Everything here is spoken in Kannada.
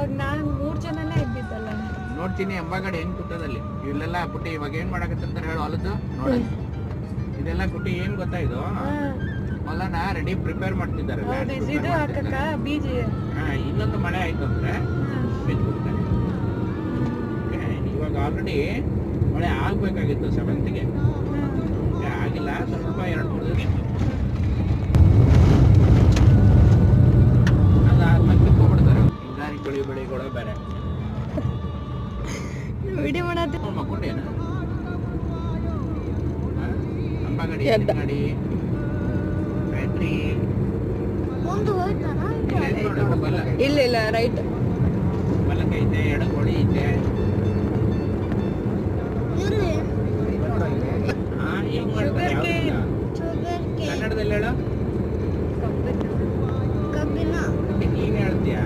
ಇವಾಗ ನಾನು 3 ಜನನೇ ಇದ್ದಿದ್ದಲ್ಲ. ನೋಡ್ತೀನಿ ಅಂಬಾಗಡೆ ಹೆಂಗ್ ಕುಟ್ಟದಲ್ಲಿ ಇಲ್ಲೆಲ್ಲ ಪುಟ್ಟಿ ಇವಾಗ ಏನ್ ಮಾಡಕತ್ತಂತಾರೆ ಹೇಳು ಹೊಲದ್ದು ನೋಡ. ಇದೆಲ್ಲ ಕುಟ್ಟಿ ಏನ್ ಗೊತ್ತಾ ಇದು ಹೊಲನ ರೆಡಿ ಪ್ರಿಪೇರ್ ಮಾಡ್ತಿದ್ದಾರೆ. ಇದು ಹಾಕಕ್ಕ ಬೀಜ. ಇನ್ನೊಂದು ಮಳೆ ಆಯ್ತು ಅಂದ್ರೆ ಬಿತ್ಬಿಡ್ತಾರೆ. ಇವಾಗ ಆಲ್ರೆಡಿ ಮಳೆ ಆಗ್ಬೇಕಾಗಿತ್ತು 7th ಆಗಿಲ್ಲ, ಸ್ವಲ್ಪ 2-3 ದಿವಸ ಅದಾದ್ಮೇಲೆ ಬಿತ್ಕೊಂಡ್ಬಿಡ್ತಾರೆ. ಹಿಂಗಾರಿ ಬೆಳೆಗಳು ಬೇರೆ ವಿಡಿಯೋ ಮಾಡತ್ತೆ ಮಕ್ಕೊಂಡೇನ ಅಂಬಾಗಡಿ ಗಾಡಿ ಬ್ಯಾಟ್ರಿ ಇಲ್ಲ ಇಲ್ಲ ರೈಟ್ ಬಲಕೈತೆ ಎಡಗೋಳಿ ಐತೆ. ಹೆಂಗ್ ಮಾಡ್ತಾರೆ ಕನ್ನಡದಲ್ಲಿ ಹೇಳು. ನೀನ್ ಹೇಳ್ತೀಯಾ